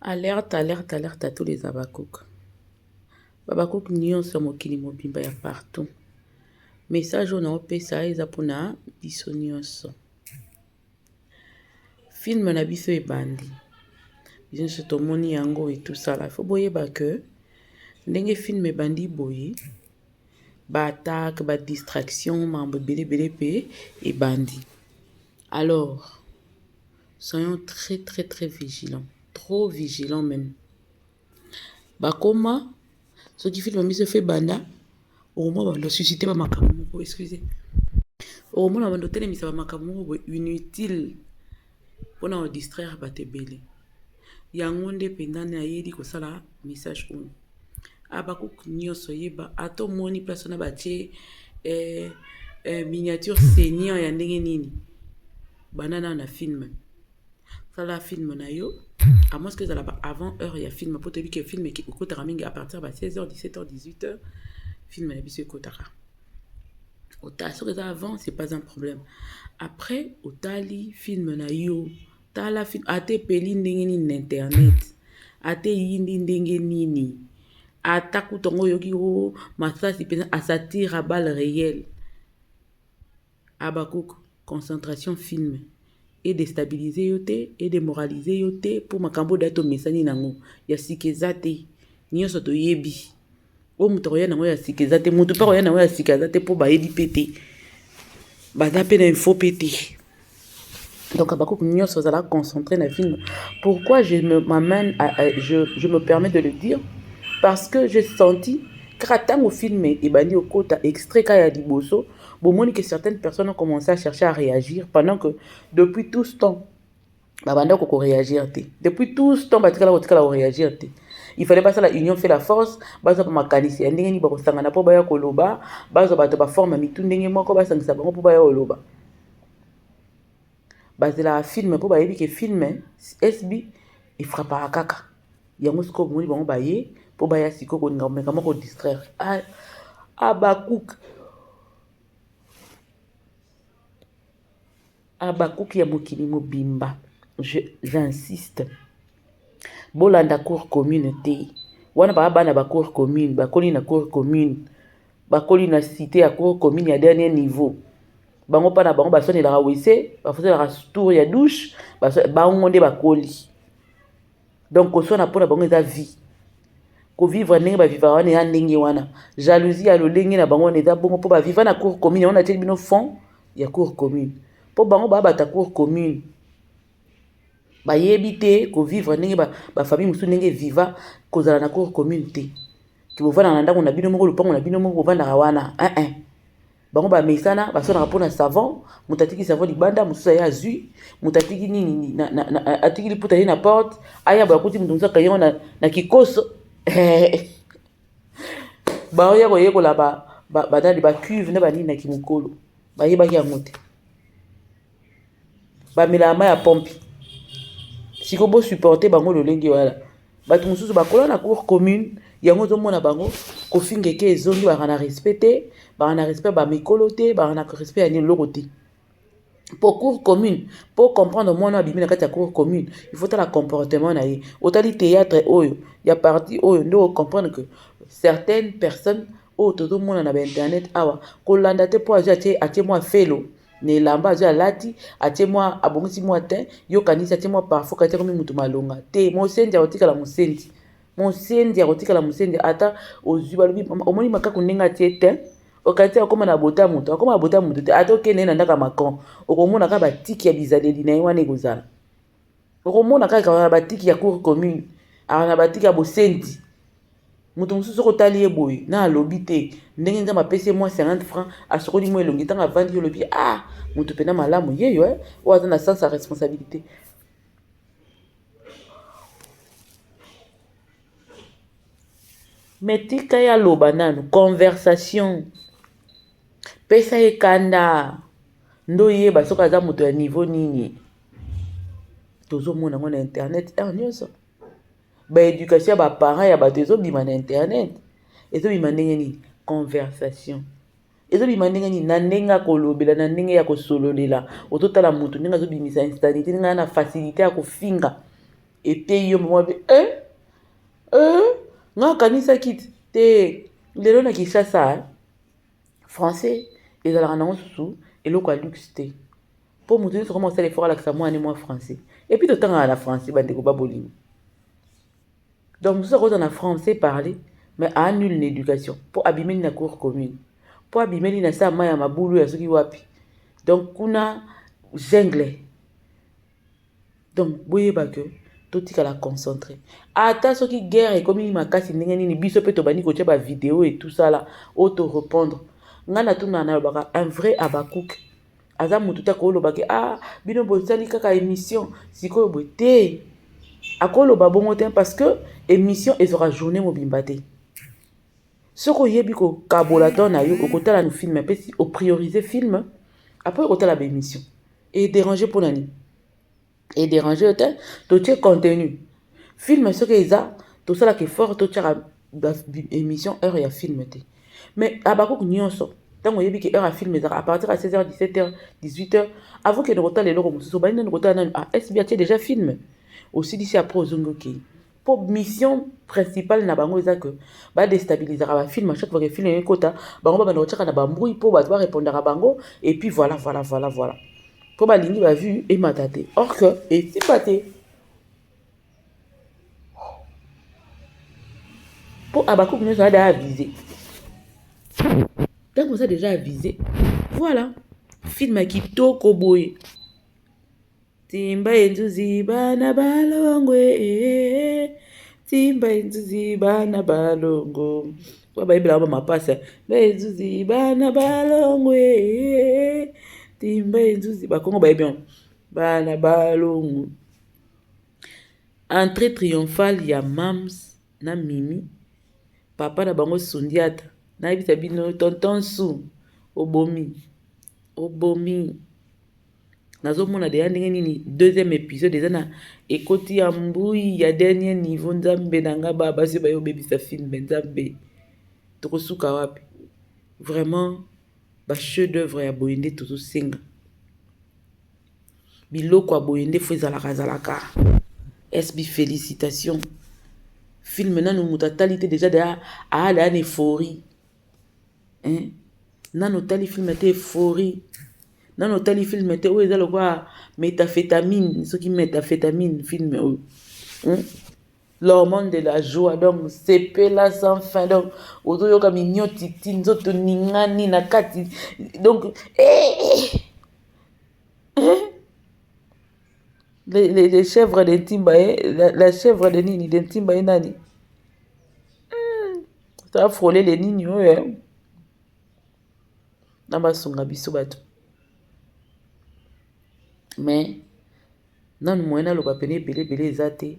Alerte, alerte, alerte à tous les Abakouk. Babakouk nyonso mokili mobimba ya partout. Message on a opesa eza pona biso nyonso. Film na biso ebandi. Biso tomoni yango et tout ça là. Faut boyeba que ndenge film ebandi boye ba attaque, ba distraction, mambo belé pe ebandi. Alors, soyons très très très vigilants. Trop vigilants même. Bakoma ce qui film se fait banda au moins on doit susciter ba makambo, excusez. Au moins on doit telemisa ba makambo inutile pour nous distraire ba tebele. Yango nde pendane ayedi ko sala message on. Abakouk nyonso yeba ato moni place na batie miniature seigneur ya ndenge nini. Banana na film. Sala film na yo. À moins que ça là avant heure il y a film pour te dire que film qui au à partir de 16h 17h 18h film na biso kotaka. Ota so que ça avant c'est pas un problème. Après otali film na yo tala film ate peli ndenge nini internet ate yindi ndenge nini ata kutongo yoki o masasi pena asatire à balle réelle. Abakouk concentration film et déstabiliser yote et démoraliser yote pour makambo dato mesani nango ya sikezate nyonso to yebi o muto ya nango ya sikezate muto pa ya nango ya sikezate pour ba yedi pété baza pe na info pété. Donc Abakouk nyonso za la concentrer na film. Pourquoi je me permets de le dire parce que j'ai senti au film et bani au kota extrait kaya liboso bon que certaines personnes ont commencé à chercher à réagir pendant que depuis tout ce temps babanda ko réagir té depuis tout ce temps batikala réagir té il fallait pas ça la union fait la force baza pa makanisi ndenge ni ba ko sangana po baya koloba baza bato ba forme mitu ndenge moko ba sangisa bango po baya koloba bazela film po ba yebi ke film SB il frappera kaka yango siko moni bango baye po baya siko ko ngamba moko distraire Abakouk ya mokili mobimba j'insiste bolanda cour commune te wana bana ba cour commune bakoli na cour commune bakoli na cité ya cour commune ya dernier niveau bango pa na bango basonela wese bafosela tour ya douche bango nde bakoli donc kosona pona bango eza vie ko vivre ndenge ba vivre wana ya ndenge wana jalousie ya lolenge na bango eza bongo po ba vivre na cour commune on a tel bino fond ya cour commune po bango ba bata cour commune ba yebite ko vivre ndenge ba famille musu ndenge viva kozala na cour commune te ki bovana na ndako na bino moko lupango na bino moko bovanda wana bango ba mesana basona pona savon mutatiki savon libanda mususa ya azui mutatiki nini na atiki liputa na porte aya ba kuti mutunza kanyo na kikoso ba oya ko yekola ba dali ba cuve na ba nini na kimukolo ba yeba ki amote ba milama ya pompe siko bo supporter bango lolenge wala bato mususu bakola na cour commune yango zo mona bango ko fingeke ezongi ba na respecter ba na respect ba mikolo te ba na respect ya ni lokote pour cour commune pour comprendre moi na bimi na kati ya cour commune il faut la comportement na ye otali théâtre oyo ya partie oyo ndo comprendre que certaines personnes o todo mona na ba internet awa ko landa te po atie moi felo ne lamba azo alati atie moi abongisi moi te yo kanisa atie moi parfois kati comme mutu malonga te mo sendi akotikala mosendi mosendi akotikala mosendi ata ozwi balobi omoni makako ndenge atie te okati akoma na bota mutu te ata okende na ndaka makon okomona kaka batiki ya bizaleli na ye wana ekozala okomona kaka batiki ya cour commune na batiki ya bosendi mutu mosusu okotali ye boye na alobi te ndenge nzambe apesi ye mwa 50 francs asokoli mwa elongi ntango avandi yo olobi mutu mpena malamu yeyo oyo aza na sens ya responsabilité metika ya loba nanu conversation pesa ekanda ndo yeba soki aza moto ya niveau nini tozomona ngo na internet nyonso baéducation ya baparent ya bato ezobima na internet ezobima ndenge nini conversation ezobima ndenge nini na ndenge ya kolobela na ndenge ya kosololela ototala moto ndenge azobimisa instanité ndenge na facilité ya kofinga epeyi yo mama be nga kanisaki te lelo na Kinshasa français ezalaka nango susu eloko ya luxe te mpo moto nyonso koma osala effort alakisa mwana mwa français epuis totangaka na français bandeko babolingo donc mosusu akozala na français parler mais annule na éducation mpo abimeli na cour commune mpo abimeli na sa mai ya mabulu ya soki wapi donc kuna jungle donc boyeba ke totikala concentré ata soki guerre ekomi makasi ndenge nini biso mpe tobandi kotia bavideo et tout ça là oto répondre nga na tuna nalobaka un vrai Abakouk aza motu te akolobaki bino bosali kaka émission sikoyo boye te akoloba bongo te parce que émission ezora journée mobimba te soki oyebi kokabola to na yo okotala no film mpe si oprioriser film après okotala baémission et déranger mpo nani et déranger te totie contenu film soki eza tosalaka effort totiaka émission heure ya film te mais Abakouk nyonso ntango oyebi ke heure ya film ezaka à partir ya 16h 17h 18h avant ke nokotala eloko mosusu obali nani kotala nani esbi atie déjà film osilisi apres ozongi okei mpo mission principale na bango eza ke badestabilizaka bafilme à chaque fois ke film ekota bango babanda kotiaka na bambrouille mpo bato barépondaka bango et puis voilà mpo balingi bavu emata te or que esimba te mpo Abakouk nyonso ada avise ntango oza déjà avise voilà film ya kitoko boye timba enzuzi bana balongwe timba enzuzi bana balongo kwa bayebela ba mapasa enzuzi bana balongwe timba enzuzi bakongo bayebi bana balongo entrée triomphale ya Mams na Mimi papa na bango Sundiata nayebisa bino tonton Su obomi nazomona deya ndenge nini deuxième épisode eza na ekoti ya mbui ya dernier niveau nzambe na nga basi bayobebisa filme nzambe tokosuka wapi vraiment chef d'œuvre ya boye nde tozosenga biloko ya boye nde fo ezalaka SB félicitation film nanu moto atali te déjà deya aala na euphorie nano tali film te euphorie nano tali film te oyo eza lokwa méthamphétamine soki méthamphétamine film oyo l'hormone de la joie donc sepela sans fin donc ozoyoka minyotiti nzoto ningani na kati donc les chèvres de Ntimba la chèvre de nini de Ntimba nani ça va frôler les nini oyo na basunga biso bato mais nanu moyen aloba pene ebele eza te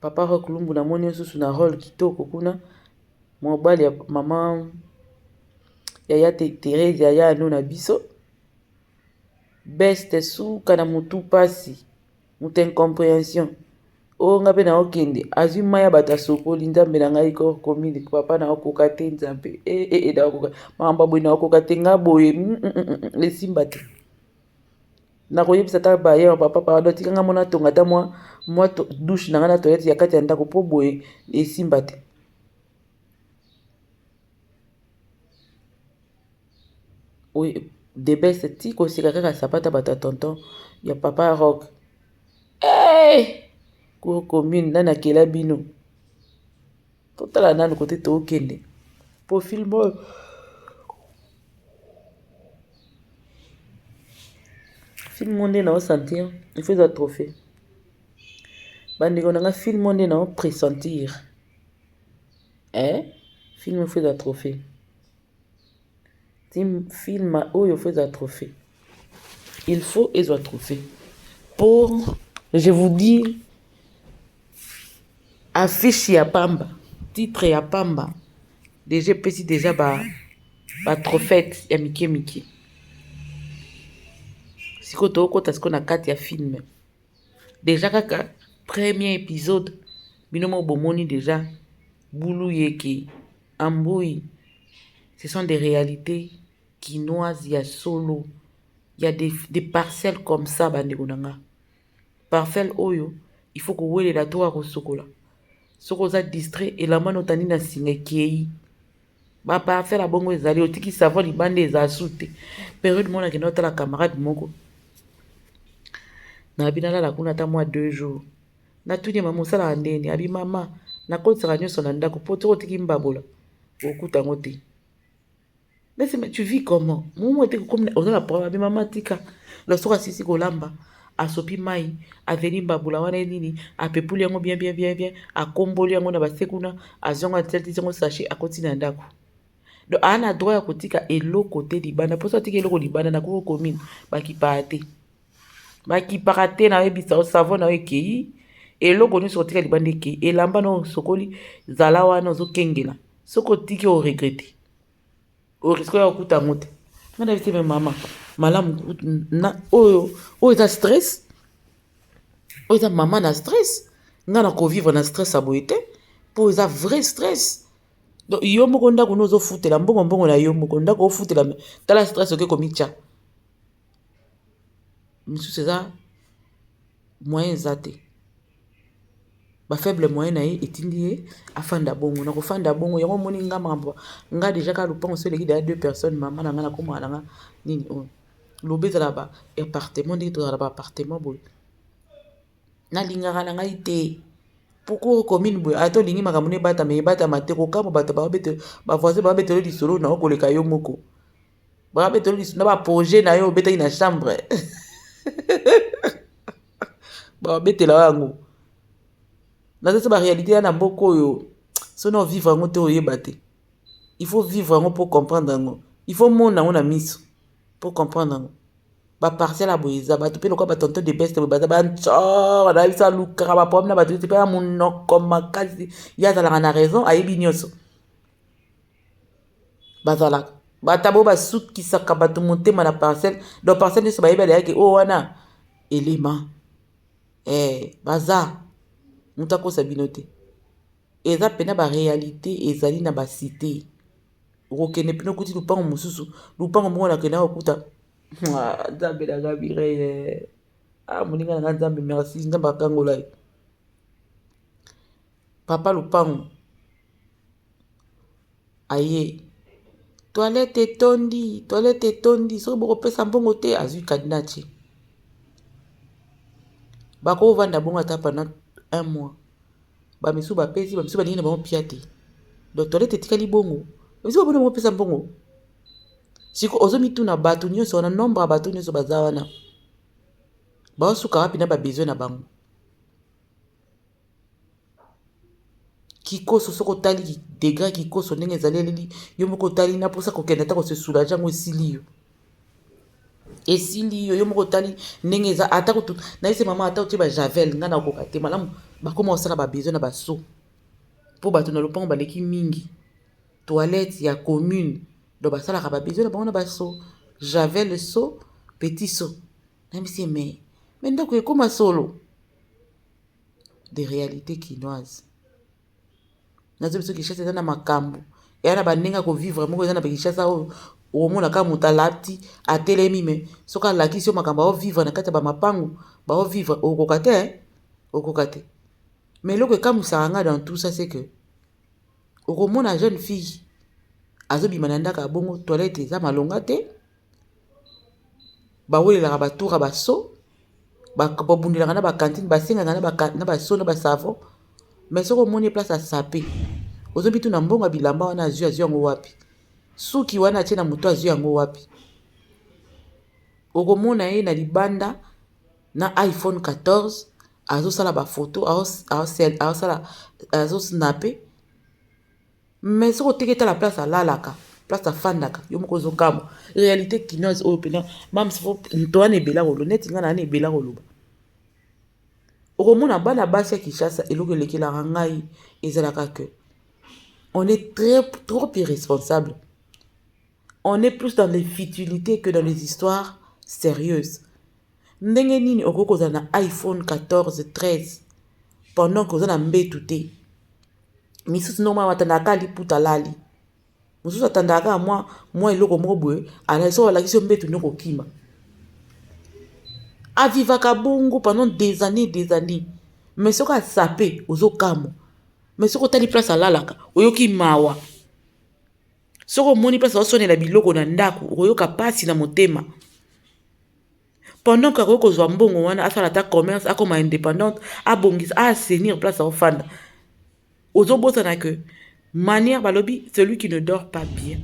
papa Rock Lumbu na moni osusu na rôle kitoko kuna mobali ya mama yaya Thérèse yaya ano na biso beste suka na mutu pasi mutu incompréhension oyo nga mpe na okende azwi mai ya bato asokoli nzambe na ngai komini papa na okoka te nzambe na okoka makambo boye na okoka te nga boye esimba te nakoyebisa ta baye papa pardon tikanga mona tonga ta mwa douche na nga na toilette ya kati ya ndako mpo boye esimba te de beste ti koseka kaka sapata bato ya tonton ya papa Rock cour commune nani akela bino totala nanu kote tookende mpo film oyo film nde na osentir il faut eza trophée bandeko nanga film nde na opressentir film il faut eza trophée film oyo il faut eza trophée il faut ezwa trophée pour je vous dis affiche ya pamba titre ya pamba déjà epesi déjà ba trophète ya mike siko tookota siko na kati ya film déjà kaka premier épisode bino mo bomoni déjà bulu yeke ambui ce sont des réalités quinoises ya solo il y a des parcelles comme ça bandeko nanga parcelle oyo il faut kowelela to akosokola soko oza distrait elamba notandi na singa ekei baparcelle abongo ezali otiki savon libanda eza su te période moko nakende otala camarade moko nabi nalala kuna ata mwa 2 jours natuni mama osalaka ndeni abi mama nakotisaka nyonso na ndako mpo toko otiki mbabola okuta yango te. Mais tu vis comment? Moi, comme on a la preuve, maman tika. Le soir, si kolamba, a sopi mai, a veni babula wana nini, a pepuli yango bien, a komboli yango na basekuna, a zonga tselti zongo sachet, a continue ndako. Donc, ana droit ya kotika elo côté libanda. Pour ça, tika elo libanda na koko commune, baki parate. Baki parate na ebisa o savon na ekei, elo konu sotika libanda ekei, elamba no sokoli zala wana zo kengela. Soko tiki o regrette. Au risque ya okuta ngote ngana bise me mama malamu na oyo eza stress oyo eza mama na stress ngana ko vivre na stress aboyete po eza vrai stress donc yo moko ndako nozo futela mbongo na yo moko ndako ofutela tala stress oke komicha misusu eza moyen zate ba faible moyen na ye etindi ye afanda bongo na kofanda bongo yango moni nga mambo nga déjà ka lupango so leki da 2 personnes mama na nga na koma na nga nini o lobeza la ba appartement ndi to la ba appartement boy na lingaka na nga ite poko commune boy ato lingi makamune bata me bata mateko kamo bata ba bete ba voisin ba bete le solo na ko leka yo moko ba bete le na ba projet na yo bete ina chambre ba bete la wango na cette réalité na mboko yo sono vivre ngo te oyeba te il faut vivre ngo pour comprendre ngo il faut mona ngo na miso pour comprendre ngo ba parcelle aboyeza ba topelo kwa ba tonton de best ba ba ncho na bisa luka ba pom na ba te pa monoko makasi ya za na raison ayebi nyoso bazala batabo ba suki saka ba to motema na parcelle do parcelle so ba yeba yake o wana elema baza mutako sabinote eza pena ba réalité ezali na ba cité okene pena kuti lupango mususu lupango moko na kena okuta nzambe na gabire moninga na nzambe merci nzambe akangola papa lupango aye toilette tondi so boko pesa mbongo te azui kadinachi bako vanda bongo ata pendant 1 mois ba misu ba pesi ba misu ba nina ba piate donc toilette tikali bongo misu ba bongo pesa mbongo siko ozo mituna batu nyonso na nombre batu nyonso bazawana ba suka wapi na ba besoin na bango kikoso soko tali degré kikoso ndenge zaleli yo moko tali na posa ko kenda ta ko se soulager ngo silio esili yo moko tali ndenge za ata ko na ese mama ata otie ba javel ngana ko kate malamu bakoma osala ba besoin na baso po bato na lopango baleki mingi toilette ya commune do basala ba besoin na bango na baso javel so petit so na misi mais ndako ekoma solo des réalités quinoises nazo biso Kinshasa eza na makambo ya na bandenga ko vivre moko eza na Kinshasa o mona ka mutalati atelemi me soka lakisi yo makambo o vivre na kati ba mapangu ba o vivre okokate mais loko kamusa nga dans tout ça c'est que okomona jeune fille azobima na ndaka bongo toilette eza malonga te ba welela ba toura ba so ba bundela na ba cantine ba singa na ba so na ba savon mais soko moni place à saper ozobitu na mbongo bilamba wana azui yango wapi suki wana tie na moto azui yango wapi okomona ye na libanda na iPhone 14 azosala ba photo azosnape mais soko teketa la place alalaka place afandaka yo moko ozokama réalité kinoise oyo pena mam sifo ntoane ebela kolo neti nga na ebela koloba okomona bana basi ya Kinshasa eloko elekelaka ngai ezalaka que on est trop irresponsable. On est plus dans les futilités que dans les histoires sérieuses. Ndenge nini okoko za na iPhone 14, 13 pendant que na mbetu te. Misusu no mama tandaka liputa lali. Mususu tandaka moi eloko moko boye ala so la kiso mbetu nyoko kima. avivaka bongo pendant des années. Mais soki asape ozokamo. Mais soki otali place alalaka oyoki mawa. Soki omoni place ozosonela biloko na ndako oyoka pasi na motema. Pendant que akokozwa mbongo wana asala ta commerce akoma indépendante abongisa assainir place ofanda. Ozobosana que manière balobi celui qui ne dort pas bien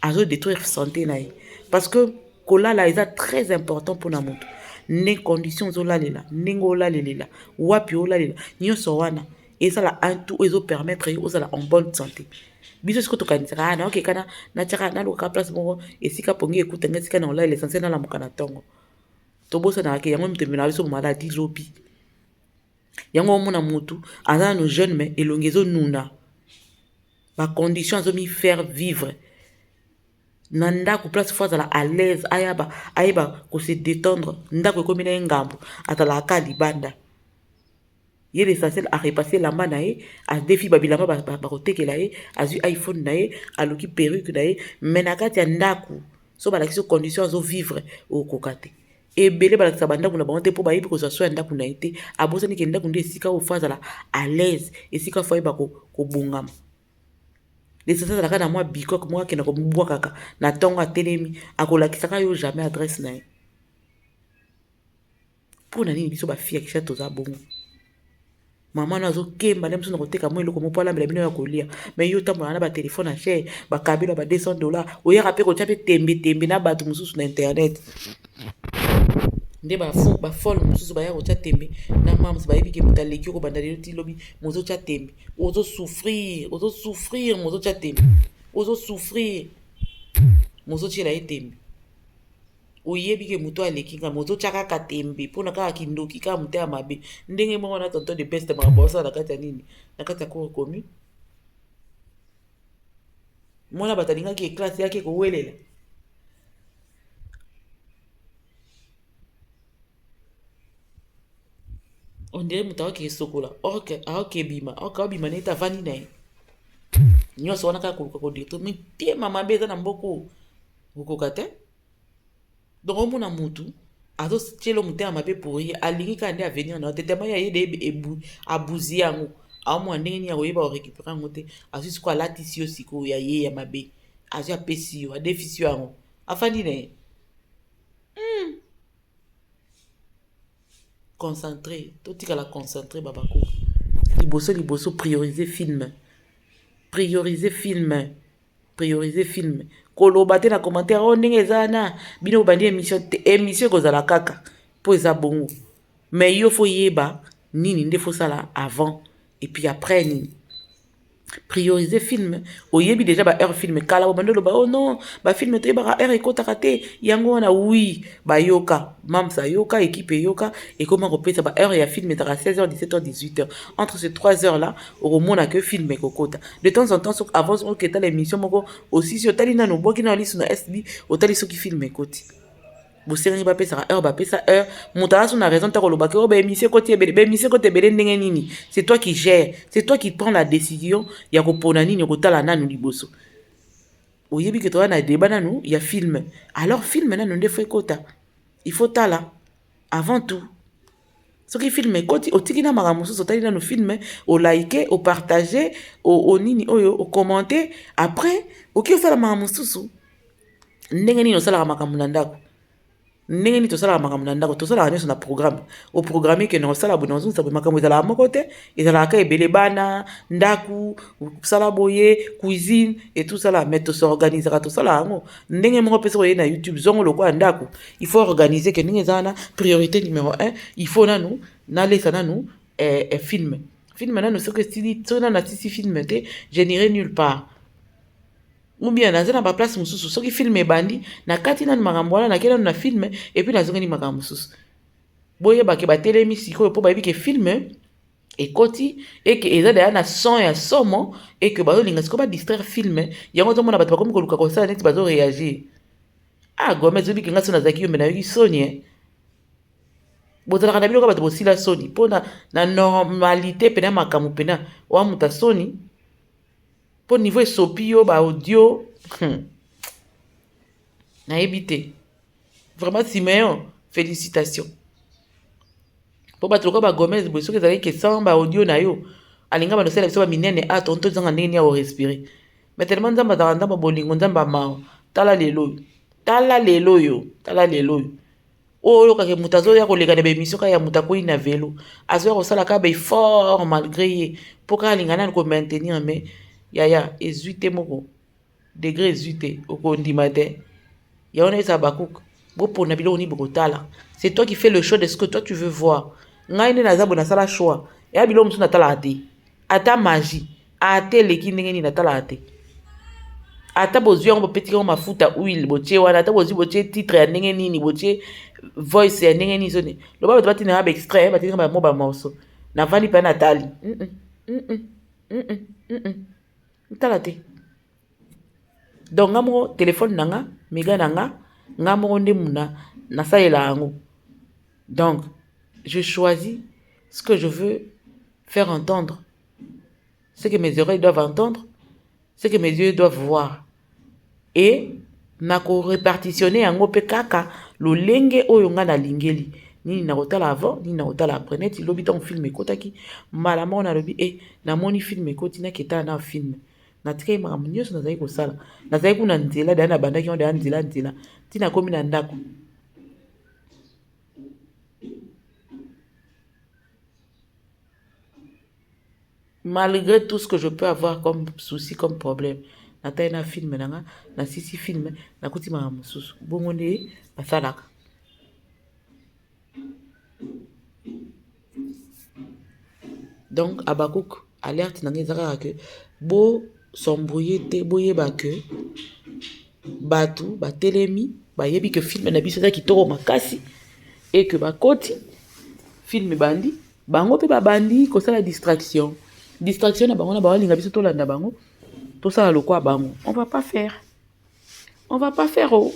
azo détruire santé naï parce que kolala eza très important pour na moto. Ne conditions zolalela ndenge olalela wapi olalela nyonso wana ezala un tout ezo permettre ozala en bonne santé. Biso siko tokanisaka na okekana na tchaka na loka place moko esika pongi ekuta ngesika na ola l'essentiel na la mokana tongo tobosa na ke yango mtemela biso maladie lobi yango mona mutu aza no jeune mais elongezo nuna ba conditions azo mi faire vivre na ndako place fois azala à l'aise ayeba ko se détendre ndako ekomi na ngambo atala ka libanda ye l'essentiel a repasser lamba na ye a défi babilamba bakotekela ye azwi iPhone na ye aloki perruque na ye mais na kati ya ndako so balakisi conditions azo vivre okoka te ebele balakisa bandako na bango te mpo bayebi kozwa so ya ndako na ye te abosani ke ndako nde esika oyo fois azala à l'aise esika fois ayeba kobongama l'essentiel azalaka na mwa bikok moko akenda komubwakaka na ntongo atelemi akolakisaka yo jamais adresse na ye mpo na nini biso bafille ya kisha toza bongo mama na azokemba nde mosusu na koteka mwa eloko moko alambela bino ya kolia mais yo otambola na batelefone ya chere bakabelo ba $200 oyaka mpe kotya mpe tembe na bato mosusu na internet nde bafole mosusu baya kotya tembe na mams bayebi ke moto aleki okobanda lelo ti lobi mozotya tembe ozosouffrir mozotya tembe ozosouffrir mozotyela ye tembe oyebi ke moto aleki nga mozotya kaka tembe mpona kaka kindoki kaka moto ya mabe ndenge moko na tonton de beste makambo osala na kati ya nini na kati ya cour commune mwana bato alingaki eklase yaki ekowelela on dirait moto aoke esokola aoke ebima aobima na ete avandi na ye nyonso wana kaka koluka kodetro mitema mabe eza na mboko okoka te donc omona mutu azotyela motema mabe pour ye alingi kaka nde avenir na yo te tema ya ye de abuzi yango aomona ndenge nini akoyeba orécupere yango te azwi siko alatisi yo sikoyo ya ye ya mabe azwi apesi yo adefisi yo yango afandi na ye concentré totikala concentré babako liboso prioriser film koloba te na commentaire o ndenge eza na bino bobandi émission ekozala kaka mpo eza bongo mais yo fo yeba nini nde fosala avant et puis après nini prioriser film oyebi déjà ba heure film kala obandi oloba oh non bafilme toyebaka heure ekotaka te yango wana oui bayoka mams ayoka équipe eyoka ekoma kopesa ba heure ya film etaka 16h 17h 18h entre ces 3 heures là okomona que film ekokota de temps en temps avant oketa l'émission moko aussi si otali nano boki na lisu na SB otali soki film ekoti bosengi bapesaka heure bapesa heure moto aza so na raison ntango olobaki o baémission ekoti ebele ndenge nini c'est toi qui gère c'est toi qui prends la décision ya kopona nini okotala nanu liboso oyebi ke toza na débat nanu ya film alors film nanu nde fo ekota il faut tala avant tout soki film ekoti otiki na makambo mosusu otali nanu film olaike opartage onini oyo okommente après oki osala makambo mosusu ndenge nini osalaka makambo na ndako ndenge nini tosalaka makambo na ndako tosalaka nyonso na programme oprogramme ke na osala boye nazongisa boye makambo ezalaka moko te ezalaka ka ebele bana ndaku kosala boye cuisine et tout sala mais tosorganisaka tosala yango ndenge moko mpe soki oye na YouTube zongo lokola ndako il faut organiser ke ndenge eza wana priorité numéro 1 il faut nanu nalesa nanu film nanu soki nanu asisi film te je n'irai nulle part ou bien naza na ba place mosusu soki film ebandi na kati nanu makambo wana nakei nanu na film et puis nazongeli makambo mosusu boyebake batelemi sikoyo mpo bayebi ke film ekoti eke eza deya na son ya somo eke bazolinga sikoyo badistraire film yango ozomona bato bakomi koluka kosala neti bazoreagir gome ezobike nga so nazalaki yombe nayoki soni bozalaka na biloko bato bosila soni mpo na normalité pena makambo pena oya moto soni pour niveau esopi yo audio nayebi te vraiment Simeon félicitations. Pour battre le Gomez, vous savez que ça, audio na yo. Alinga ba nosela biso ba minene a tonto zanga ndenge ya respirer. Mais tellement nzamba da bolingo nzamba mao. Tala lelo yo. Oyo kake mutazo ya koleka na bemission ka ya mutako ina velo. Azo ko sala ka be fort malgré ye. Pour ka lingana ko maintenir mais ya ezuite moko. Degré ezuite oko ndima te. Ya ona esa bakuk. Bo pona bilo ni bokotala. C'est toi qui fais le choix de ce que toi tu veux voir. Ngai ne nazabo na sala choix. Ya bilo mtu natala ate. Ata magie. Ate leki ndenge ni natala ate. Ata bozwi yango bopeti yango mafuta huile botie wana ata bozwi botie titre ya ndenge nini botie voice ya ndenge nini soni loba bato batina ba extrait batina ba moba morceau na vandi pa na tali tala te donc ngamo téléphone nanga miga nanga ngamo nde muna na salela yango donc je choisis ce que je veux faire entendre ce que mes oreilles doivent entendre ce que mes yeux doivent voir. Et nako répartitionner yango pe kaka lo lenge oyo nga na lingeli nini na kotala avant nini na kotala après net lobi ton film ekotaki mbala mo na lobi na moni film ekoti na keta na film na tika ma nyonso nazali kosala nazali kuna nzela da na bandaki on da nzela tina komi na ndako. Malgré tout ce que je peux avoir comme souci, comme problème, na film na sisi film na kuti ma mususu bongo nde basalaka. Donc Abakouk alerte na ngezaka que bo sombrouiller te boyeba que batu ba telemi ba yebi que film na biso za kitoko makasi et que bakoti film bandi bango pe ba bandi ko sala distraction na bango na ba linga biso to landa bango to sala lokwa bango on va pas faire oh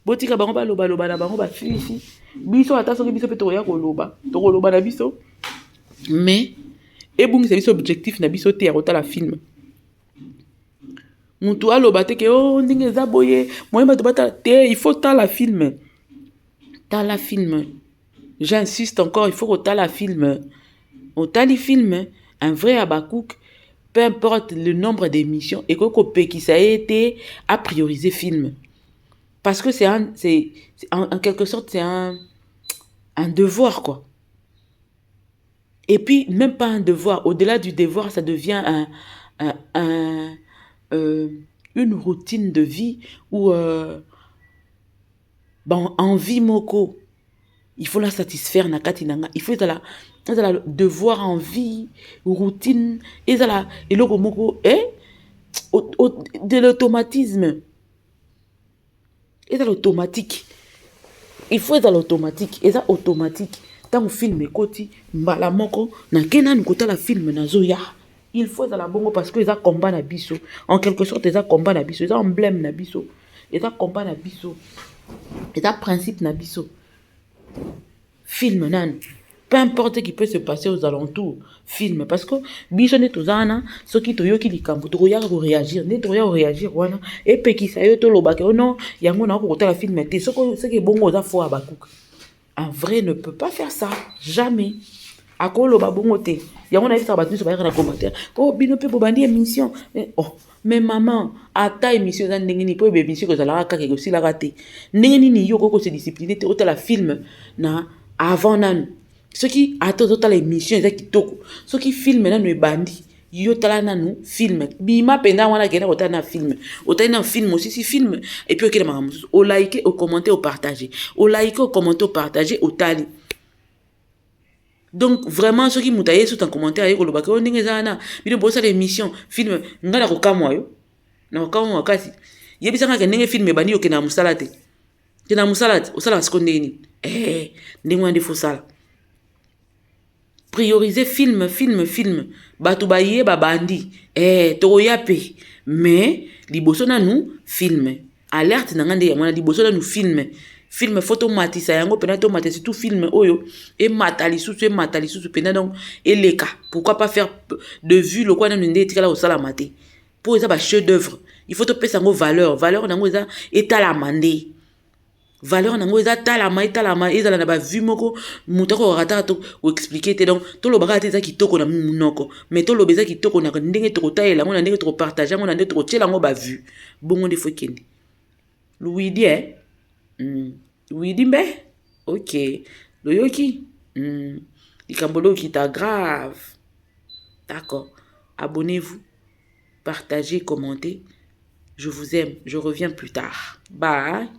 botika bango ba loba na bango ba fifi biso ata soki biso pe to ya ko loba na biso mais ebungisa biso objectif na biso te ya kotala film mutu aloba te ke oh ndenge za boye moyeba to bata te il faut tala film j'insiste encore il faut que tala film otali film un vrai Abakouk peu importe le nombre d'émissions et qui ça a été à prioriser film parce que c'est en quelque sorte c'est un devoir quoi. Et puis, même pas un devoir. Au-delà du devoir, ça devient une routine de vie où, envie moko, il faut la satisfaire na katinanga. Il faut la devoir, envie, routine, et le moko, de l'automatisme. Et dans l'automatique. Il faut être l'automatique. Et ça, automatique. Tant que film ekoti mbala moko na kena nkota la film na zoya il faut za la bongo parce que ça combat na biso en quelque sorte ça combat na biso ça emblème na biso et ça combat na biso et ça principe na biso film nan peu importe qui peut se passer aux alentours film parce que biso ne tozana soki toyoki likambo to ya ko réagir ne to ya réagir wana et pe ki sa yo to lobaka non yango na ko kota la film te soko bongo za fo Abakouk. Un vrai ne peut pas faire ça. Jamais. À quoi le babongote? Il y a un avis sur la commentaire. Oh, bino pe bobandi émission. Oh, mais maman, à ta émission, dans n'engeni po émission que ça la raka que aussi la raté. N'engeni ni yo ko se discipliner te autant la film na avant nan. Ce qui attend autant l'émission c'est qui toko. Ce qui filme nan no bandi. Yo tala nanu film bima penda wana kena otana na film otana film aussi si film et puis okela mama o like o commenter o partager o like o commenter o partager o tali donc vraiment ceux qui mutaye sous un commentaire ayeko loba ko ndenge zana bino bosa l'émission film ngala ko kamwa yo na ko kamwa kasi yebisanga ke ndenge film bani yo kena musalate kena musalate o sala skondeni ndenge wandi fo sala prioriser film batu baye babandi toya pe mais liboso na nous film alerte na ngande ya mwana liboso na nous film photo matisa yango pena to matisa tout film oyo et matali sous pena donc eleka pourquoi pas faire de vue le quoi na ndé tikala au sala maté pour ça ba chef d'œuvre il faut te pesa ngo valeur nango ça etala mandé valeur nango eza talama ezala na bavue moko moto akorataka to koexplike te. Donc tolobaka te eza kitoko na monoko, mais toloba eza kitoko na ndenge tokotalela yango, na ndenge tokopartage yango, na ndenge tokotiela yango bavue. Bongo nde fo ekende luidi luidi mbe ok loyoki likambo loyoki ta grave. D'accord, abonnez-vous, partagez, commentez. Je vous aime, je reviens plus tard. Bye.